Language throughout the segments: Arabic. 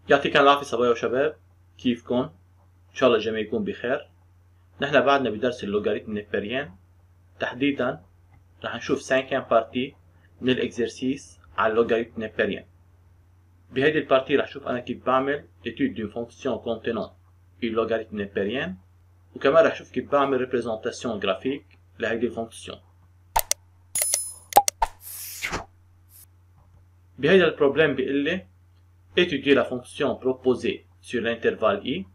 يعطيكم العافية صبايا وشباب، كيفكن؟ إن شاء الله الجميع يكون بخير. نحن بعدنا بدرس اللوغاريتم نيبيريان، تحديدا رح نشوف 5 بارتي من الاكزرسيس على اللوغاريتم نيبيريان. بهيدي البارتي رح شوف أنا كيف بعمل étude d'une fonction contenant une logarithme népérienne، وكمان رح شوف كيف بعمل représentation graphique لهيدي الفونكسيون. بهيدا البروبليم بيقول لي étudier la fonction proposée sur l'intervalle i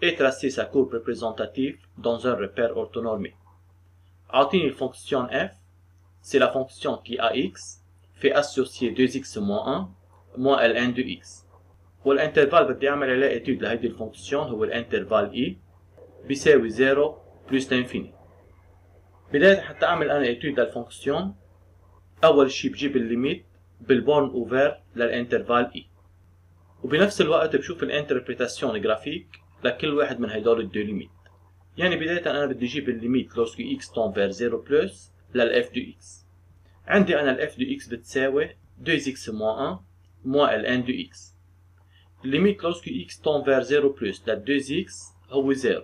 et tracer sa courbe représentative dans un repère orthonormé. عاطيني الفونكسيون f، c'est la fonction qui à x fait associer 2x moins 1 moins ln de x. والانترفال بدي اعمل عليه étude لهيدي الفونكسيون هو الانترفال i بيساوي 0 بلس l'infini. بداية حتى اعمل انا étude للفونكسيون، اول شي بجيب الليميت بالبورن اوفر للانترفال i، وبنفس الوقت بشوف الانتربريتاسيون جرافيك لكل واحد من هيدول الدو ليميت. يعني بداية انا بدي اجيب الليميت لوسكو x tend vers 0 بلس للاف دو x. عندي انا الاف دو x بتساوي 2x moins 1 moins ln دو x. الليميت لوسكو x tend vers 0 بلس لل 2x هو 0،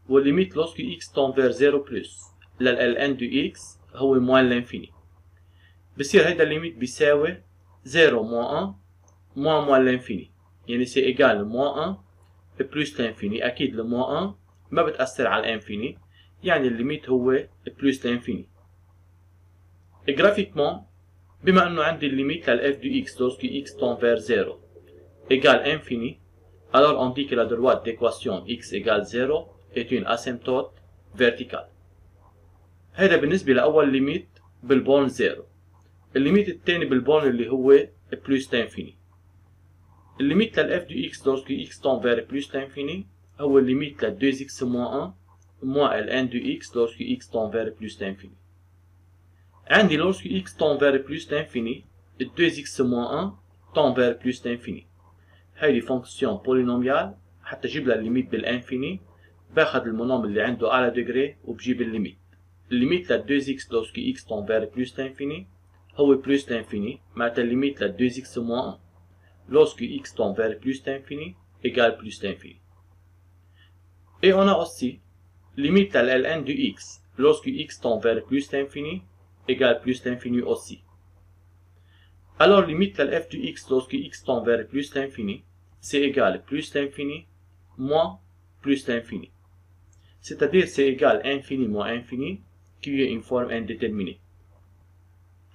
والليميت لوسكو x tend vers 0 بلس لل ln دو x هو moins l'infini. بصير هيدا الليميت بيساوي 0 moins 1 moins l'infini، يعني سي ايجال moins 1 بلس l'infini. اكيد ال moins 1 ما بتأثر على الانفيني، يعني الليميت هو بلس l'infini. جرافيكمون بما انه عندي الليميت للاف دو x lorsque x tend vers 0 égale infini، alors on dit que la droite d'équation x égale 0 est une asymptote verticale. هذا بالنسبة لأول ليميت بالبون 0. الليميت الثاني بالبون اللي هو بلس l'infini. الليميت للاف دو x lorsque x tend vers plus l'infini هو الليميت لل 2x moins 1 moins ln de x lorsque x tend vers plus l'infini. عندي lorsque x tend vers plus l'infini 2x moins 1 tend vers plus l'infini. هيدي فونكسيون بولينوميال، حتى اجيب لها الليميت بالانفيني باخذ المونوم اللي عنده اعلى ديجري وبجيب الليميت. الليميت لل 2x lorsque x tend vers plus l'infini هو بلس l'infini، معناتها الليميت لل 2x moins 1 lorsque x tend vers plus l'infini égale plus l'infini. Et on a aussi limite à ln de x lorsque x tend vers plus l'infini égale plus l'infini aussi. Alors limite à f de x lorsque x tend vers plus l'infini, c'est égal plus l'infini moins plus l'infini. C'est-à-dire c'est égal infini moins infini qui est une forme indéterminée.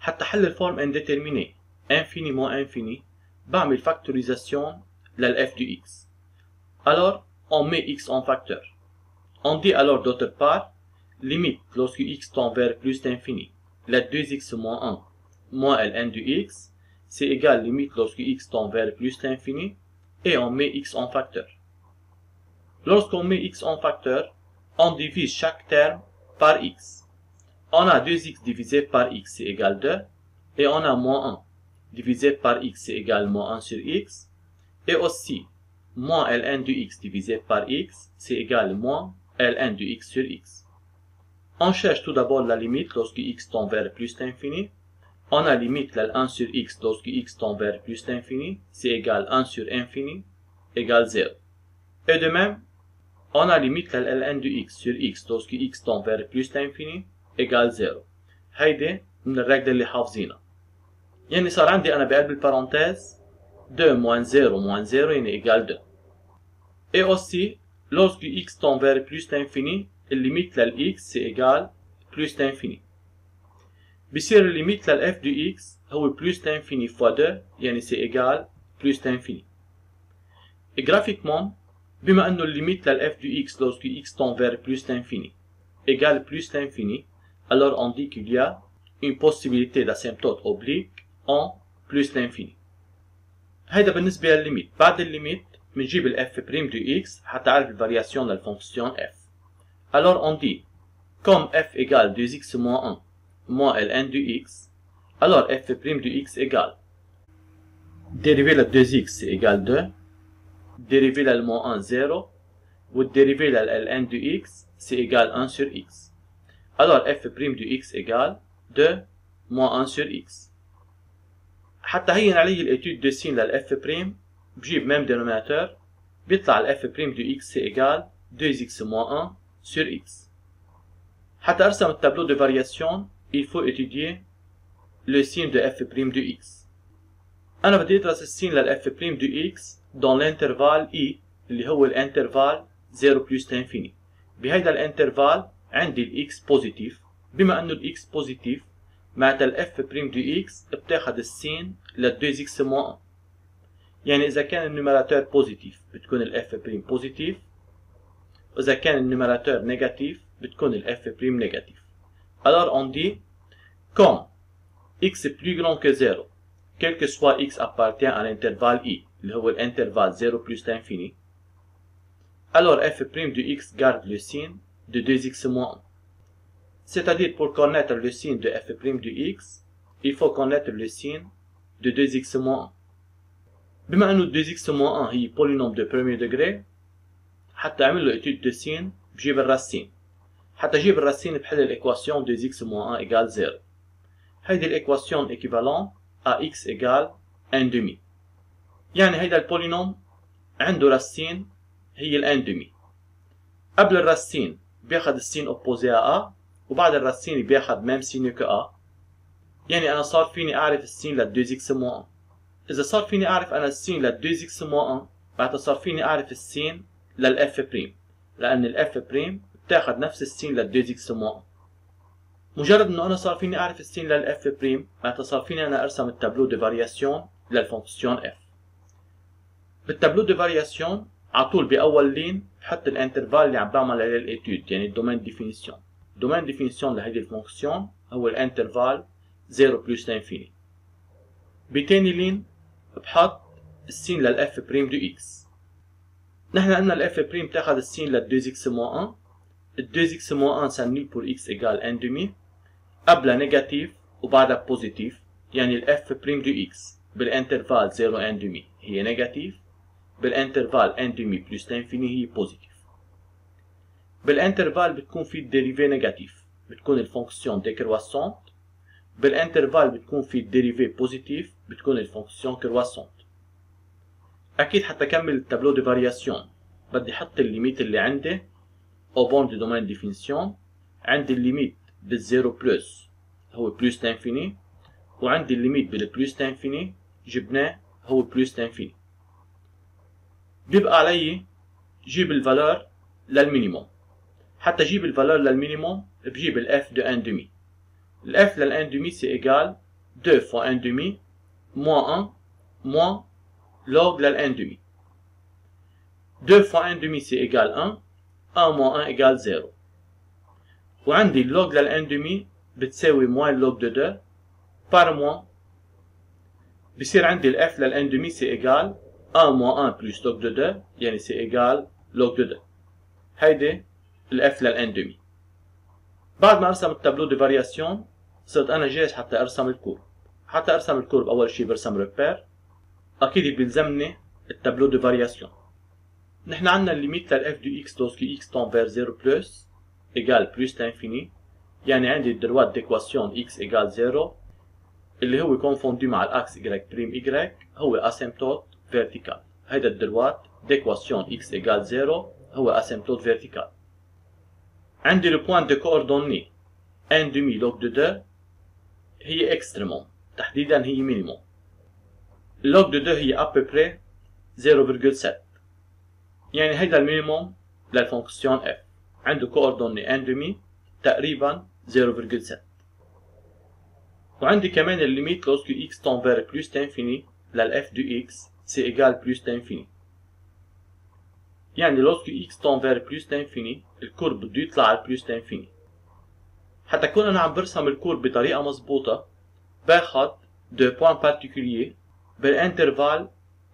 حتى حل الفورم indéterminée infini moins infini بعمل factorisation للf de x. Alors on met x en facteur. On dit alors d'autre part limite lorsque x tend vers plus l'infini la 2x moins 1 moins ln de x c'est égal limite lorsque x tend vers plus l'infini et on met x en facteur. Lorsqu'on met x en facteur, on divise chaque terme par x. On a 2x divisé par x c'est égal 2 et on a moins 1 divisé par x c'est égal moins 1 sur x, et aussi moins ln de x divisé par x c'est égal moins ln de x sur x. On cherche tout d'abord la limite lorsque x tend vers plus l'infini. On a limite la 1 sur x lorsque x tend vers plus l'infini, c'est égal 1 sur infini égale 0. Et de même, on a limite la ln de x sur x lorsque x tend vers plus l'infini égale 0. هيدي من الرقدة اللي حافظينها. يعني صار عندي أنا بقلب البارنتيز 2 moins 0 moins 0 يعني égale 2. Et aussi, lorsque x tend vers plus l'infini, limite لل x c'est égal plus l'infini. بصير الليميت لل f de x هو plus l'infini fois 2 يعني c'est égal plus l'infini. Graphiquement بما انه الليميت لل f de x lorsque x tend vers plus l'infini égale plus l'infini, alors on dit qu'il y a une possibilité d'asymptote oblique en plus l'infini. هيدا بالنسبة للليميت. بعد الليميت بنجيب ال f' de x حتى أعرف الفارياسيون للفونكسيون f. Alors on dit comme f égale 2x moins 1 moins ln de x, alors f' de x égale dérivé de 2x c'est égal 2, dérivé de moins 1 0, ou dérivé de ln de x c'est égal 1 sur x. Alors f' de x égale 2 moins 1 sur x. حتى هين علي الاتيود دو سين للf' بجيب même dénominateur بيطلع ال f' de x c'est égal 2x moins 1 sur x. حتى أرسم التابلو de variation il faut étudier le signe de f' de x. أنا بدي أدرس السين لل f' de x dans l'intervalle i اللي هو الانترفال 0 plus l'infini. بهيدا الانترفال عندي ال x بوزيتيف. بما انه ال x بوزيتيف معناتها ال f' de x بتاخد السين لل 2x moins 1. يعني إذا كان النيميراتور بوزيتيف بتكون ال f' بوزيتيف، وإذا كان النيميراتور نيجاتيف بتكون ال f' نيجاتيف. Alors on dit comme x est plus grand que 0, quel que soit x appartient à l'intervalle i, اللي هو l'intervalle 0 plus l'infini, alors f' de x garde le signe de 2x moins 1. C'est-à-dire pour connaître le signe de f' de x, il faut connaître le signe de 2x moins 1. بما انه 2x moins 1 هي polynôme de premier degré، حتى اعمل له étude de signe بجيب الراسين. حتى اجيب الراسين بحل الايكواسيون 2x moins 1 égale 0. هيدي الايكواسيون équivalent à x égale 1/2. يعني هيدا البولينوم عنده راسين هي ال 1/2. قبل الراسين بياخد السين opposé à a، وبعد الراسين بياخد même signe que a. يعني انا صار فيني اعرف السين لل 2x moins 1. إذا صار فيني أعرف أنا السين لل 2x moins 1 بعدها صار فيني أعرف السين لل f'، لأن ال f' بتاخد نفس السين لل 2x moins 1. مجرد إنه أنا صار فيني أعرف السين لل f' بعدها صار فيني أنا أرسم التابلو دو فارياسيون للفونكسيون f. بالتابلو دو فارياسيون على طول بأول لين بحط الانترفال اللي عم بعمل عليه الإيتود، يعني الدومين ديفينيسيون. الدومين ديفينيسيون لهيدي الفونكسيون هو الانترفال 0 بلس l'infini. بتاني لين بحط السين لل f' de x. نحن قلنا ال f' بتاخد السين لل 2x moins 1. ال 2x moins 1 سنليه pour x égale 1/2. قبلها نيجاتيف وبعدها بوزيتيف، يعني ال f' de x بالانترفال 0 1/2 هي نيجاتيف، بالانترفال 1/2 plus l'infini هي بوزيتيف. بالانترفال بتكون في الديريفي نيجاتيف، بتكون الفونكسيون ديكرواسونت. بالانترفال بتكون في الديريفي بوزيتيف، بتكون الفونكسيون كرواسونت. اكيد حتى اكمل التابلو دو فارياسيون بدي احط الليميت اللي عندي او بون دو دومين ديفينيسيون. عندي الليميت بالزيرو بلس هو بلس لانفيني، وعندي الليميت بالبلس لانفيني جبناه هو بلس لانفيني. بيبقى علي جيب الفالور للمينيموم. حتى اجيب الفالور للمينيموم بجيب الاف دو 1/2. الاف لل 1/2 سي ايجال 2 fois 1/2 moins 1 moins log لل 1/2. 2 fois 1/2 c'est égal 1. 1 moins 1 égale 0. وعندي log لل 1/2 بتساوي moins log de 2 par moins. بصير عندي ال f لل 1/2 c'est égal 1 moins 1 plus log de 2، يعني c'est égal log de 2. هيدي ال f لل 1/2. بعد ما ارسم التابلو دي فارياسيون صرت انا جاهز حتى ارسم الكورب. حتى ارسم الكورب اول شيء برسم ريبير. اكيد بيلزمني التابلو دو فارياسيون. نحن عندنا الليميت لل f de x lorsque x tend vers 0 plus égale plus l'infini، يعني عندي الدروات d'équation x égale 0 اللي هو كونفوندو مع الاكس y بريم y هو اسيمبتوت فيرتيكال. هيدا الدروات d'équation x égale 0 هو اسيمبتوت فيرتيكال. عندي لو بوين دو كوردوني 1/2 log de 2 هي اكستريموم، تحديدا هي مينيموم. log de 2 هي à peu près 0.7، يعني هيدا المينيموم للفونكسيون f. عنده كوردوني 1/2 تقريبا 0.7. وعندي كمان الليميت lorsque x tend vers plus l'infini لل f de x c'est égal plus l'infini. يعني lorsque x tend vers plus l'infini الكورب بده يطلع على plus l'infini. حتى كون انا عم برسم الكورب بطريقه مضبوطه باخد دو بوين بارتيكولير بالانترفال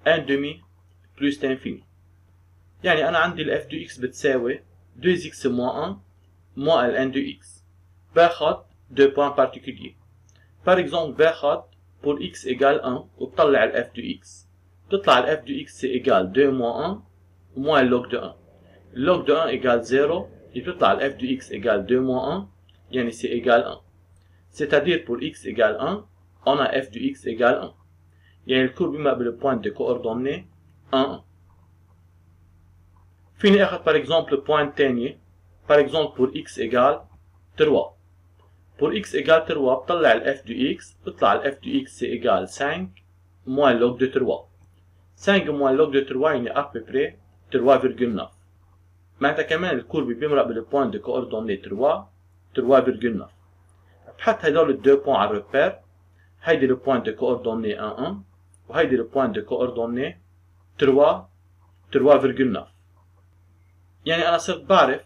1/2 plus l'infini. يعني انا عندي ال f de x بتساوي 2x moins 1 moins ال n de x. باخد دو بوين بارتيكولير. par exemple باخد pour x égale 1 وبطلع ال f de x. بتطلع ال f de x c'est égal 2 moins 1 moins le log de 1. Le log de 1 égale 0 et بتطلع ال f de x égale 2 moins 1 يعني c'est égal 1. C'est-à-dire pour x égale 1 on a f de x égale 1. يعني الكورب بما بالبوين de coordonnées 1 فيني اخذ par exemple بوينت تانية par exemple pour x égale 3 pour x égale 3 بطلع ال f du x بطلع ال f du x c'est égal 5 moins log de 3 5 moins log de 3 يعني à peu près 3,9 معناتها كمان الكورب بيمرق بالبوينت de coordonnées 3 3,9 بحط هدول الدو بوين على الريبير هيدي البوينت de coordonnées 1 1 وهيدي البوينت de coordonnées 3 3,9 يعني أنا صرت بعرف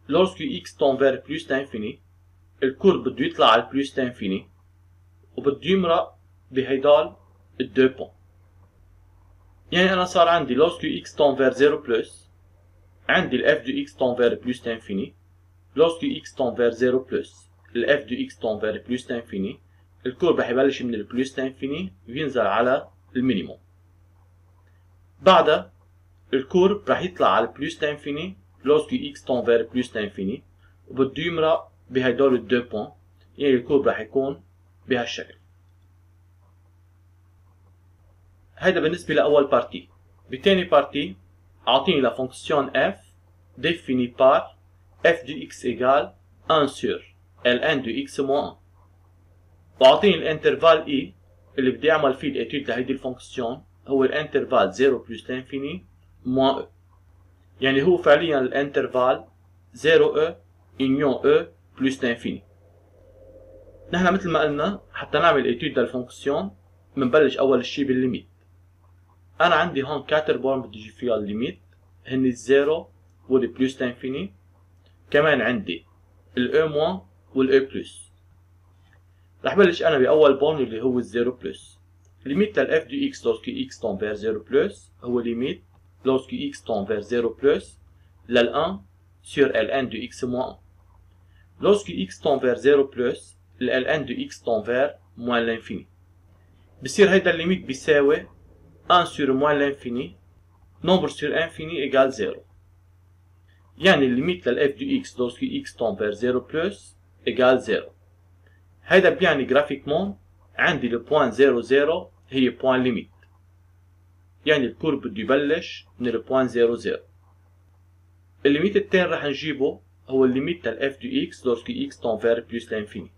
lorsque x tend vers plus l'infini الكورب بده يطلع على البلوس l'infini وبده يمرق بهيدول الدو بوين يعني أنا صار عندي lorsque x tend vers 0 plus عندي ال f de x tend vers plus l'infini lorsque x tend vers 0 plus ال f de x tend vers plus l'infini الكورب رح يبلش من البلوس l'infini وينزل على المينيموم بعدها الكورب رح يطلع على البلوس l'infini lorsque x tend vers plus l'infini وبده يمرق بهدول الدو بوين يعني الكورب رح يكون بهالشكل هيدا بالنسبة لأول بارتي بتاني بارتي أعطيني لا فونكسيون f définie par f de x égale 1 sur ln de x moins 1 وأعطيني الانترفال e اللي بدي أعمل فيه الاتيود لهيدي الفونكسيون هو الانترفال 0 plus l'infini moins e يعني هو فعليا الانترفال 0 e union e plus l'infini نحن مثل ما قلنا حتى نعمل اتيود للفونكسيون بنبلش أول شي بالليميت أنا عندي هون 4 بورن بدي أجيب فيها الليميت هن الزيرو والبلوس l'infini كمان عندي الاو موان والاو بلس رح بلش أنا بأول بورن اللي هو الزيرو بلس ليميت للf دو x lorsque x tend vers 0 plus هو ليميت lorsque x tend vers 0 plus لل 1 sur ln de x moins 1 lorsque x tend vers 0 plus ln de x tend vers moins l'infini بصير هيدا الليميت بيساوي 1 sur moins l'infini nombre sur infini égale 0 يعني الليميت لل f de x lorsque x tend vers 0 plus égale 0 هيدا بيعني جرافيكمون عندي البوان 0 0 هي بوان ليميت يعني الكورب بده يبلش من البوان 0 0 الليميت التاني رح نجيبه هو الليميت لل f de x lorsque x tend vers plus l'infini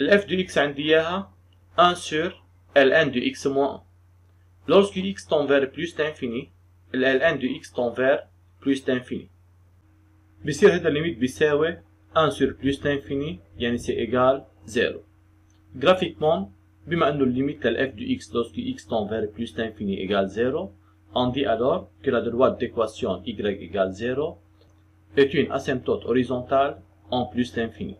ال f de x عندي اياها 1 sur ln de x moins 1 lorsque x tend vers plus l'infini ln de x tend vers plus l'infini بصير هذا الليميت بيساوي 1 sur plus l'infini يعني c'est égal 0 graphiquement بما انه الليميت لل f de x lorsque x tend vers plus l'infini égale 0 on dit alors que la droite d'équation y égale 0 est une asymptote horizontale en plus l'infini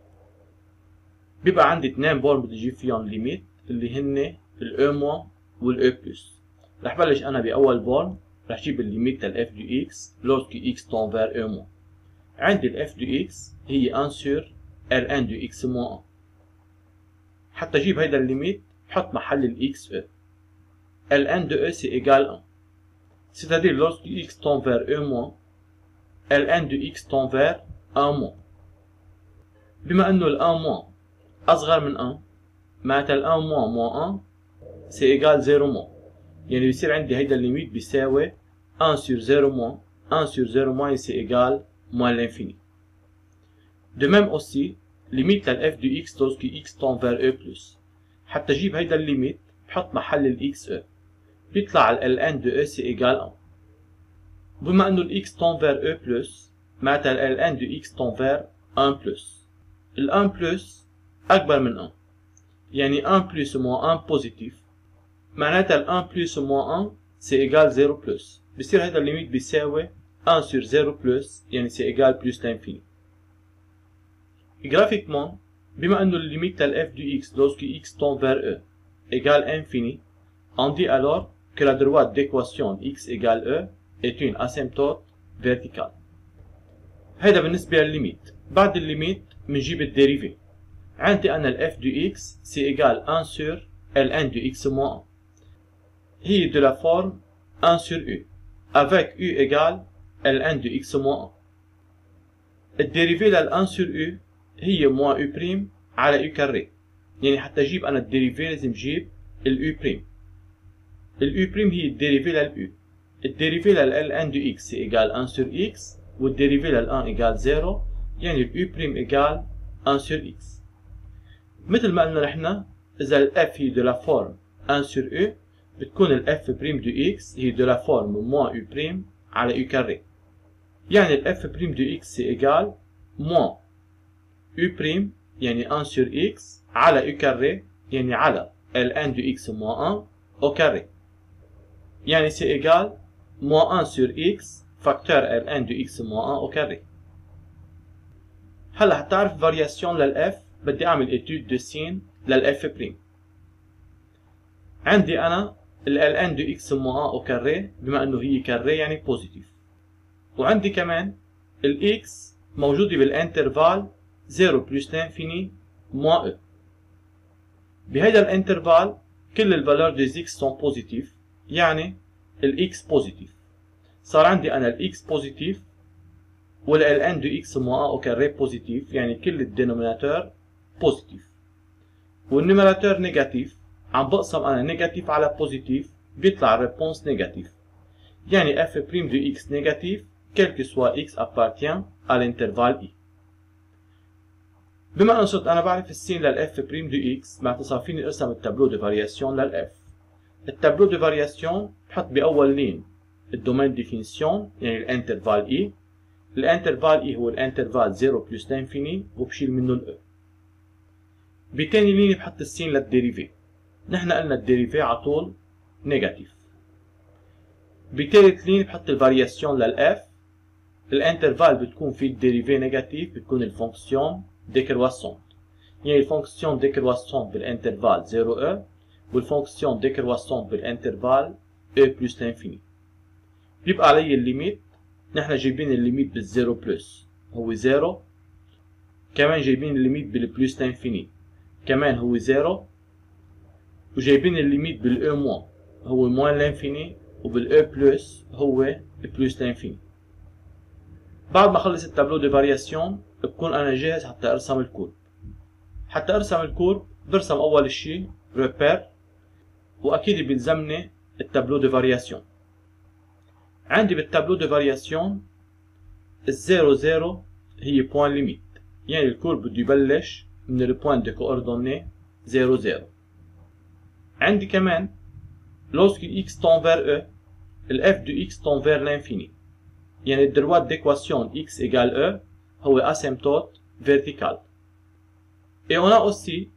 بيبقى عندي 2 بورن بدي اجيب فيهم الليميت اللي هن الاو موان والاو بلس رح بلش انا باول بورن رح جيب الليميت لل f de x lorsque x tend vers e moins عندي ال f de x هي 1 sur ln de x moins 1 حتى اجيب هيدا الليميت بحط محل ال x e ln de e c'est égal 1 c'est-à-dire lorsque x tend vers e moins ln de x tend vers 1 moins بما انه ال 1 moins اصغر من 1 معناتها ال 1 moins moins 1 c'est égal 0 moins يعني بيصير عندي هيدا الليميت بيساوي 1 sur 0 moins 1 sur 0 moins c'est égal moins l'infini. De même aussi, limite لل f de x lorsque x tend vers e plus. حتى اجيب هيدا الليميت بحط محل ال x e. بيطلع ال ln de e c'est égal 1. بما انه ال x tend vers e plus معناتها ال ln de x tend vers 1 plus. ال 1 plus اكبر من 1. يعني 1 plus moins 1 positif. معناتها ال 1 plus moins 1 c'est égal 0 plus. بصير هيدا الليميت بيساوي 1 sur 0 plus يعني c'est égal plus l'infini. Graphiquement, بما أنه limite لل f de x lorsque x tend vers e égale infini, on dit alors que la droite d'équation x égale e est une asymptote verticale. هيدا بالنسبة للليميت. بعد الليميت بنجيب الديريفي. عندي أنا ال f de x c'est égal 1 sur ln de x moins 1. هي de la forme 1 sur u avec u égale ln de x moins 1. الديريفي لل 1 sur u هي moins u prime على u carré. يعني حتى اجيب انا الديريفي لازم اجيب ال u prime. ال u prime هي الديريفي لل u. الديريفي لل Ln de x égale 1 sur x والديريفي لل1 égale 0 يعني ال U' égale 1 sur x. مثل ما قلنا نحن إذا ال f هي de la forme 1 sur U بتكون ال f' de x هي de la forme moins U' على U carré. يعني ال f' de x égale moins U' يعني 1 sur x على U carré يعني على Ln de x moins 1 au carré. يعني c'est égal moins 1 sur x facteur Ln de x moins 1 au carré. هلا حتى أعرف variation لل f بدي أعمل étude de signe لل f'. عندي أنا ال Ln de x moins 1 au carré بما إنه هي carré يعني positif. وعندي كمان ال x موجودة بالانترفال 0 plus l'infini moins e. بهيدا الانترفال كل الفالور des x sont positifs يعني ال x positif. صار عندي أنا ال x positif وال Ln de x moins 1 au carré positif يعني كل الدينوميناتور positif. والنيميراتور نيجاتيف عم بقسم أنا نيجاتيف على بوزيتيف بيطلع الريبونس نيجاتيف. يعني f' de x négatif quel que soit x appartient à l'intervalle i. بما أنه صرت أنا بعرف السين لل f' de x معناتها صار فيني أرسم التابلو دو فارياسيون لل f. التابلو دو فارياسيون بحط بأول لين الدومين ديفينيسيون يعني الانترفال i. الانترفال i هو الانترفال 0 plus l'infini وبشيل منه ال e. بتاني لين بحط السين للديريفي. نحن قلنا الديريفي على طول نيجاتيف. بتالت لين بحط الفارياسيون لل f. الانترفال بتكون فيه الديريفي نيجاتيف بتكون الفونكسيون ديكرواسونت. يعني الفونكسيون ديكرواسونت بالانترفال 0 e والفونكسيون ديكرواسونت بالانترفال e plus l'infini. بيبقى علي الليميت. نحن جايبين الليميت بالزيرو بلس هو 0. كمان جايبين الليميت بالبلس l'infini كمان هو 0. وجايبين الليميت بالاو موان هو موان l'infini وبالاو بلس هو بلس l'infini. بعد ما اخلص التابلو دو فارياسيون بكون انا جاهز حتى ارسم الكورب. حتى ارسم الكورب برسم اول شيء ريبير واكيد بيلزمني التابلو دو فارياسيون. عندي بالتابلو دو فارياسيون الزيرو زيرو هي بوان ليميت يعني الكورب بده يبلش من البوان دو كوردوني 0 0. عندي كمان lorsque x tend vers e ال f de x tend vers l'infini يعني الدروات d'équation x égale e هو asymptote vertical. Et on a aussi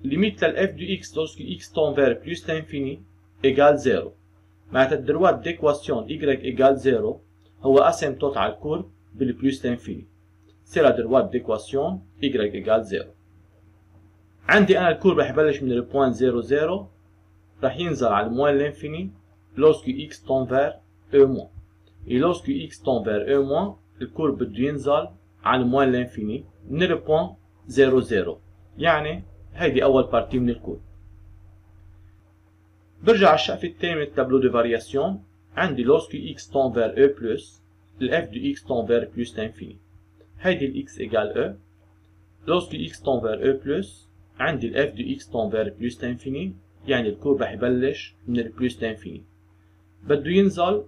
limite لل f de x lorsque x tend vers plus l'infini égale 0 معناتها الدروات d'équation y égale 0 هو asymptote على الكورب بالبلس l'infini. c'est la droite d'équation y égale 0. عندي أنا الكورب رح يبلش من البوان 0 0 رح ينزل على الموان l'infini lorsque x tend vers e moins. et lorsque x tend vers e moins الكورب بده ينزل على الموان l'infini من البوان 0 0 يعني هيدي أول بارتي من الكورب. برجع على الشقفة الثانية من التابلو دو فارياسيون. عندي lorsque x tend vers e plus ال f de x tend vers plus l'infini هيدي ال x égale e. lorsque x tend vers e plus عندي ال f de x tend vers plus l'infini يعني الكورب رح يبلش من البلس l'infini بده ينزل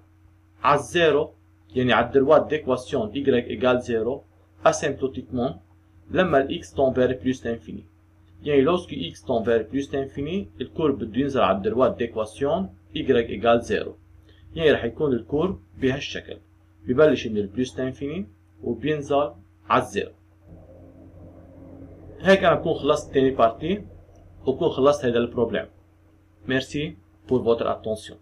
على الزيرو يعني على الدروات d'équation y égale 0 asymptotiquement لما ال x tend vers plus l'infini يعني lorsque x tend vers plus l'infini الكورب بده ينزل على الدروات d'équation y égale 0 يعني رح يكون الكورب بهالشكل ببلش من البلس l'infini وبينزل على الزيرو. هيك أنا بكون خلصت تاني بارتي وبكون خلصت هيدا البروبلم. Merci pour votre attention.